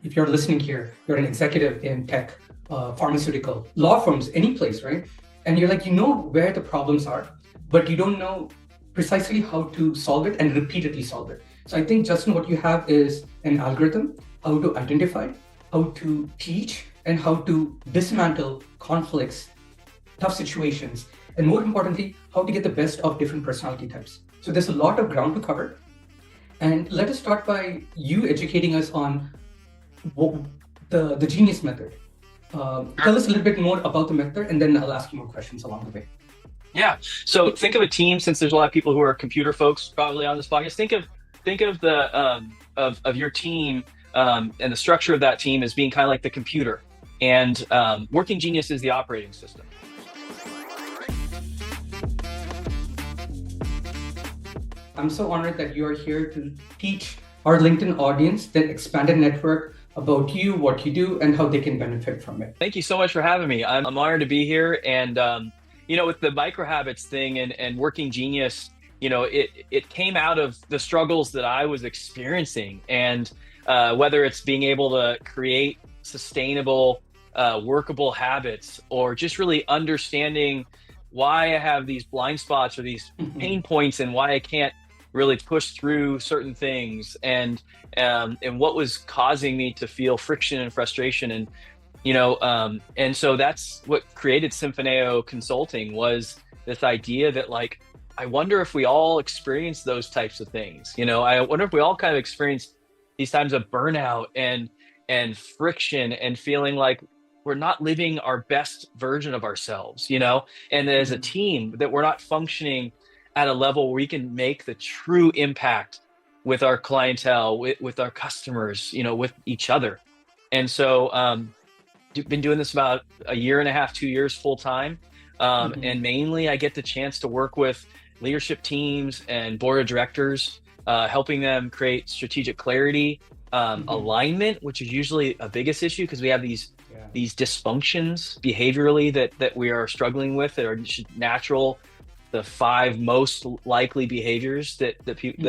If you're listening here, you're an executive in tech, pharmaceutical, law firms, any place, right? And you're like, you know where the problems are, but you don't know precisely how to solve it and repeatedly solve it. So I think, Justin, what you have is an algorithm, how to identify, how to teach, and how to dismantle conflicts, tough situations, and more importantly, how to get the best of different personality types. So there's a lot of ground to cover. And let us start by you educating us on the genius method. Tell us a little bit more about the method, and then I'll ask you more questions along the way. Yeah. So think of a team, since there's a lot of people who are computer folks probably on this podcast. Think of the of your team and the structure of that team as being kind of like the computer, and Working Genius is the operating system. I'm so honored that you are here to teach our LinkedIn audience, that expanded network, about you, what you do, and how they can benefit from it. Thank you so much for having me. I'm honored to be here. And, with the micro habits thing and Working Genius, it came out of the struggles that I was experiencing. And whether it's being able to create sustainable, workable habits, or just really understanding why I have these blind spots or these pain points and why I can't really push through certain things, and what was causing me to feel friction and frustration, and so that's what created Symphoneo Consulting, was this idea that, like, I wonder if we all experience those types of things. I wonder if we all kind of experience these times of burnout and friction and feeling like we're not living our best version of ourselves, and as a team that we're not functioning at a level where we can make the true impact with our clientele, with our customers, with each other. And so been doing this about a year and a half, 2 years full time. And mainly I get the chance to work with leadership teams and board of directors, helping them create strategic clarity, alignment, which is usually a biggest issue because we have these dysfunctions behaviorally that we are struggling with, that are natural, the 5 most likely behaviors that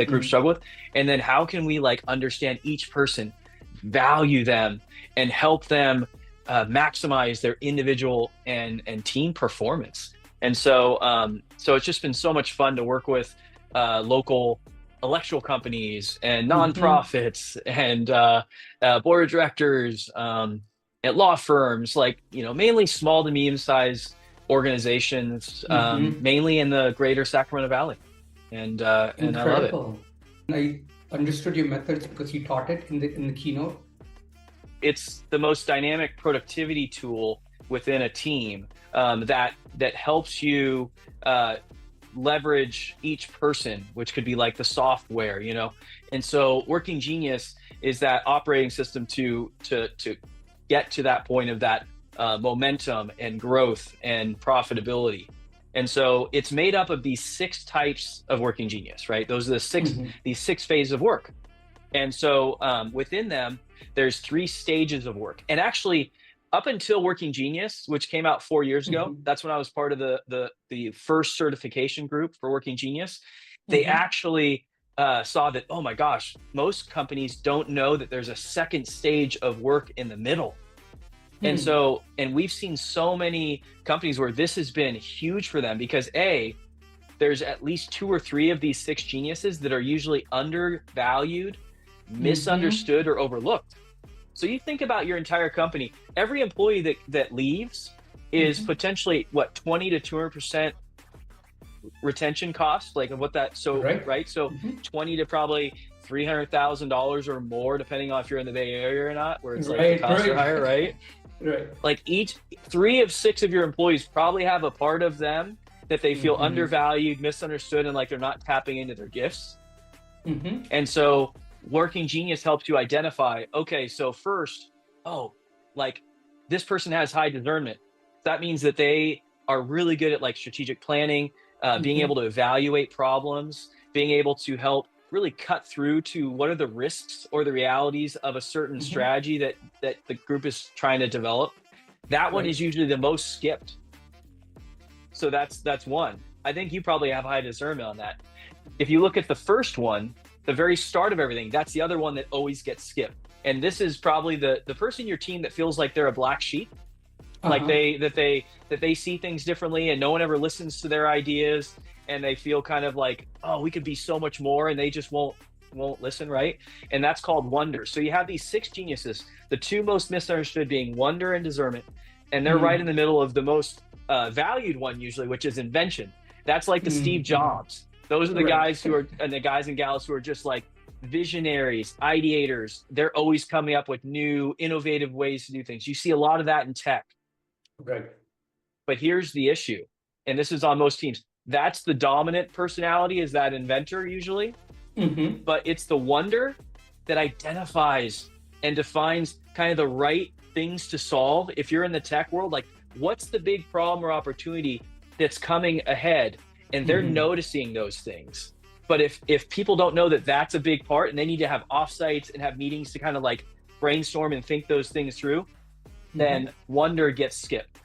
groups struggle with. And then how can we understand each person, value them, and help them maximize their individual and team performance. And so it's just been so much fun to work with local electrical companies and nonprofits and board of directors at law firms, mainly small to medium-sized organizations, mainly in the greater Sacramento Valley. And I love it. I understood your methods because you taught it in the keynote. It's the most dynamic productivity tool within a team that helps you leverage each person, which could be like the software, And so Working Genius is that operating system to get to that point of that momentum and growth and profitability. And so it's made up of these 6 types of Working Genius, right? Those are these 6 phases of work. And so within them, there's 3 stages of work. And actually, up until Working Genius, which came out 4 years ago, that's when I was part of the first certification group for Working Genius. They actually saw that, oh my gosh, most companies don't know that there's a second stage of work in the middle. And we've seen so many companies where this has been huge for them because there's at least 2 or 3 of these 6 geniuses that are usually undervalued, misunderstood, or overlooked. So you think about your entire company, every employee that leaves is potentially 20 to 200% retention cost, of what that, right? So 20 to probably $300,000 or more, depending on if you're in the Bay Area or not, where it's the costs are higher, right? Right. Each 3 of 6 of your employees probably have a part of them that they feel undervalued, misunderstood, and like they're not tapping into their gifts. And so Working Genius helps you identify, okay, so first, this person has high discernment. That means that they are really good at strategic planning, being able to evaluate problems, being able to help really cut through to what are the risks or the realities of a certain strategy that the group is trying to develop. That one is usually the most skipped. So that's one. I think you probably have high discernment on that. If you look at the first one, the very start of everything, that's the other one that always gets skipped. And this is probably the person in your team that feels like they're a black sheep, like Uh-huh. they see things differently and no one ever listens to their ideas, and they feel kind of like, oh, we could be so much more, and they just won't listen, right? And that's called wonder. So you have these six geniuses, the two most misunderstood being wonder and discernment, and they're right in the middle of the most valued one usually, which is invention. That's like the Steve Jobs. Those are the Right. guys who are, and the guys and gals who are just like visionaries, ideators. They're always coming up with new innovative ways to do things. You see a lot of that in tech. Right. But here's the issue, and this is on most teams. That's the dominant personality, is that inventor usually. Mm-hmm. But it's the wonder that identifies and defines kind of the right things to solve. If you're in the tech world, like, what's the big problem or opportunity that's coming ahead? And they're noticing those things. But if people don't know that that's a big part, and they need to have offsites and have meetings to kind of like brainstorm and think those things through, then wonder gets skipped.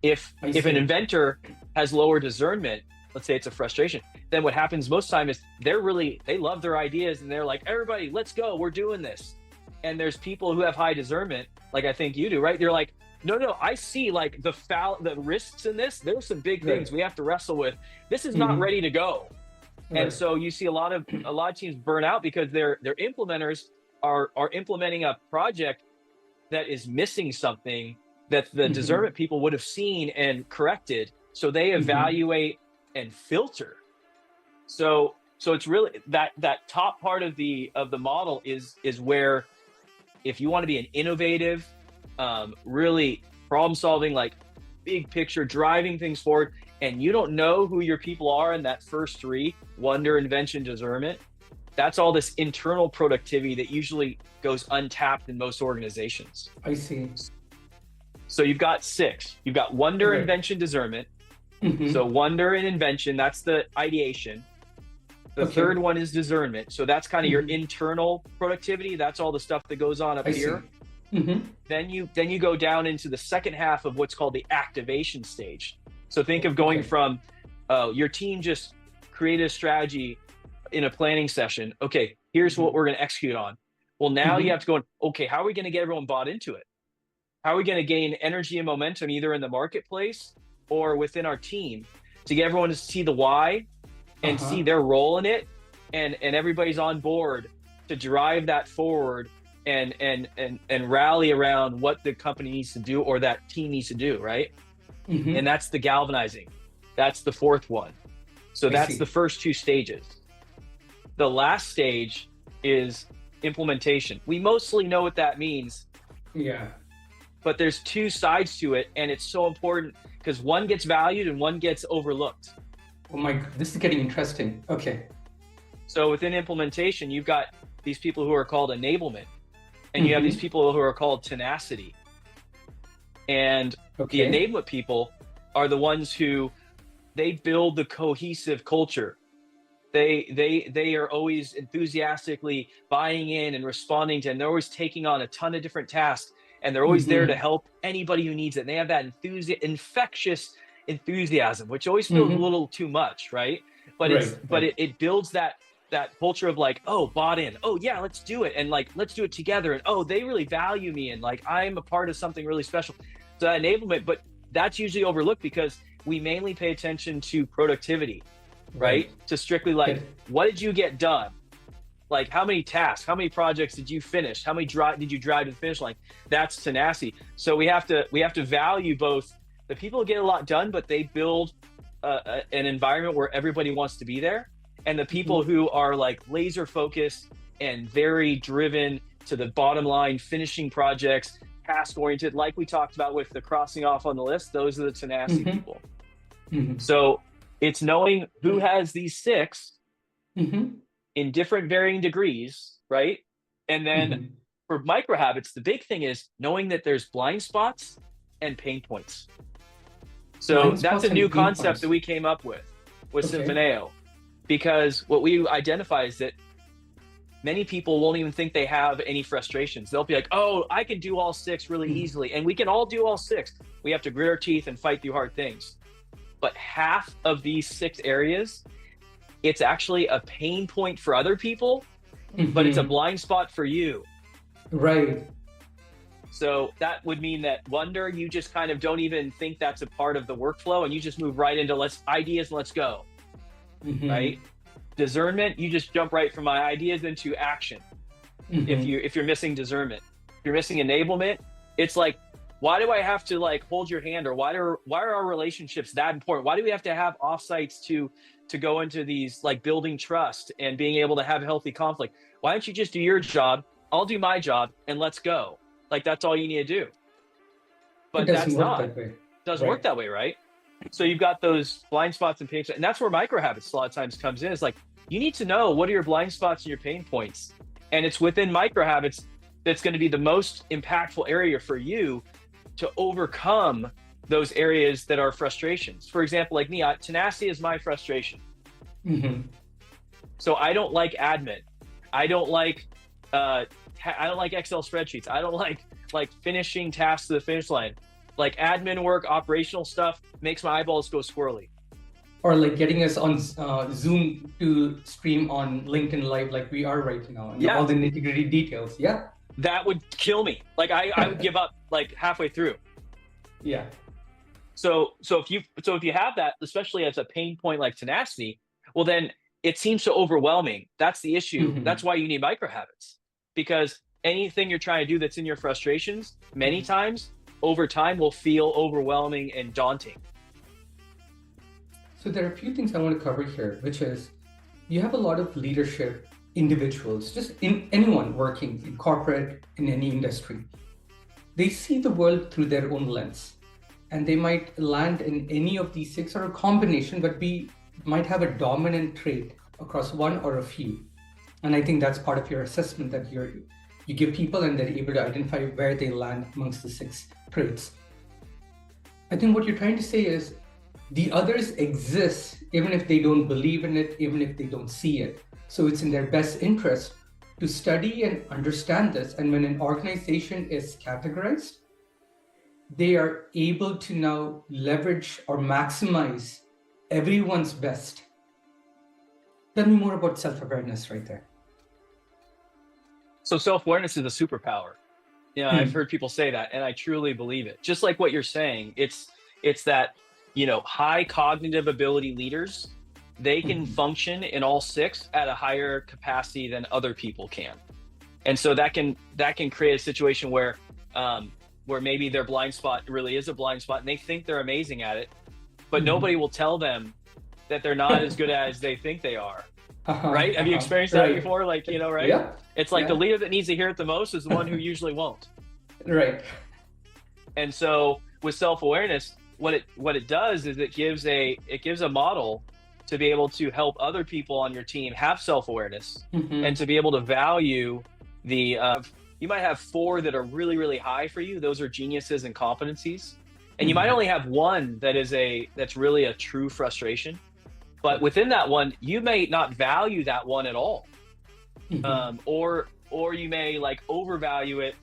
If an inventor has lower discernment, let's say it's a frustration, then what happens most time is they love their ideas, and they're like, everybody, let's go, we're doing this. And there's people who have high discernment, like I think you do, right? They're like, no, I see like the risks in this. There's some big things we have to wrestle with. This is not ready to go. And so you see a lot of teams burn out because their implementers are implementing a project that is missing something that the discernment people would have seen and corrected. So they evaluate and filter. So it's really that top part of the model is where, if you want to be an innovative, really problem solving, like big picture, driving things forward, and you don't know who your people are in that first three, wonder, invention, discernment, that's all this internal productivity that usually goes untapped in most organizations. I see. So you've got six. You've got wonder, invention, discernment. So wonder and invention, that's the ideation. The third one is discernment. So that's kind of your internal productivity. That's all the stuff that goes on up here. Then you go down into the second half of what's called the activation stage. So think of going from your team just created a strategy in a planning session. Okay, here's what we're going to execute on. Well, now you have to go, okay, how are we going to get everyone bought into it? How are we going to gain energy and momentum either in the marketplace or within our team to get everyone to see the why and see their role in it, and everybody's on board to drive that forward and rally around what the company needs to do or that team needs to do, right? And that's the galvanizing. That's the fourth one. So that's the first two stages. The last stage is implementation. We mostly know what that means. Yeah. But there's two sides to it, and it's so important because one gets valued and one gets overlooked. Oh my, this is getting interesting. Okay. So within implementation, you've got these people who are called enablement, and you have these people who are called tenacity. And the enablement people are the ones who they build the cohesive culture. They are always enthusiastically buying in and responding to, and they're always taking on a ton of different tasks, and they're always there to help anybody who needs it. And they have that infectious enthusiasm, which always feels a little too much, right? But it builds that culture of like, oh, bought in, oh yeah, let's do it, and like let's do it together, and oh, they really value me, and like I'm a part of something really special. So that enablement, but that's usually overlooked because we mainly pay attention to productivity, right? To strictly like, what did you get done? Like how many tasks, how many projects did you finish? How many did you drive to the finish line? That's tenacity. So we have to value both the people who get a lot done, but they build an environment where everybody wants to be there, and the people who are like laser focused and very driven to the bottom line, finishing projects, task oriented, like we talked about with the crossing off on the list. Those are the tenacity people. So it's knowing who has these six in different varying degrees, right? And then for micro habits, the big thing is knowing that there's blind spots and pain points. So that's a new concept that we came up with Symphoneo, because what we identify is that many people won't even think they have any frustrations. They'll be like, oh, I can do all six really easily. And we can all do all six. We have to grit our teeth and fight through hard things. But half of these six areas, it's actually a pain point for other people, but it's a blind spot for you. Right. So that would mean that wonder, you just kind of don't even think that's a part of the workflow, and you just move right into let's ideas and let's go, Hmm. right? Discernment, you just jump right from my ideas into action. Hmm. If you're missing discernment, if you're missing enablement, it's like, why do I have to like hold your hand, or why are our relationships that important? Why do we have to have offsites to go into these, like building trust and being able to have healthy conflict? Why don't you just do your job? I'll do my job and let's go. Like that's all you need to do. It But doesn't that's work not that way. doesn't work Right. that way, right? So you've got those blind spots and pain spots, and that's where micro habits a lot of times comes in. It's like you need to know what are your blind spots and your pain points, and it's within micro habits that's going to be the most impactful area for you to overcome those areas that are frustrations. For example, like me, tenacity is my frustration. Hmm. So I don't like admin. I don't like I don't like Excel spreadsheets. I don't like finishing tasks to the finish line. Like admin work, operational stuff makes my eyeballs go squirrely. Or like getting us on Zoom to stream on LinkedIn Live like we are right now, and all Yeah, the nitty-gritty details. Yeah. that would kill me. Like I would give up like halfway through. Yeah. So if you have that, especially as a pain point like tenacity, well then it seems so overwhelming. That's the issue. That's Hmm. why you need micro habits, because anything you're trying to do that's in your frustrations, many times over time will feel overwhelming and daunting. So there are a few things I want to cover here, which is you have a lot of leadership individuals, just in anyone working in corporate, in any industry. They see the world through their own lens, and they might land in any of these six or a combination, but we might have a dominant trait across one or a few. And I think that's part of your assessment that you give people and they're able to identify where they land amongst the six traits. I think what you're trying to say is the others exist even if they don't believe in it, even if they don't see it. So it's in their best interest to study and understand this. And when an organization is categorized, they are able to now leverage or maximize everyone's best. Tell me more about self-awareness right there. So self-awareness is a superpower. Yeah, I've Hmm. heard people say that, and I truly believe it. Just like what you're saying, it's that, high cognitive ability leaders, they can Hmm. function in all six at a higher capacity than other people can. And so that can create a situation where maybe their blind spot really is a blind spot, and they think they're amazing at it, but Hmm. nobody will tell them that they're not as good as they think they are. Uh-huh, Right? Have you uh-huh. experienced that Right. before? Like, right? Yeah. It's like the Yeah. leader that needs to hear it the most is the one who usually won't. Right. And so with self-awareness, what it does is it gives a model to be able to help other people on your team have self-awareness, and Hmm. to be able to value the you might have four that are really really high for you. Those are geniuses and competencies, and you might Hmm. only have one that's really a true frustration. But within that one, you may not value that one at all, Hmm. or you may like overvalue it,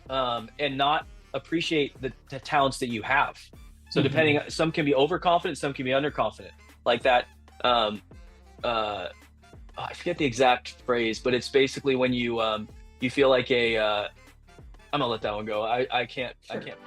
and not appreciate the talents that you have. So depending, Hmm. some can be overconfident, some can be underconfident. Like that. Um, oh, I forget the exact phrase, but it's basically when you feel like a. I'm gonna let that one go. I can't. I Sure. can't.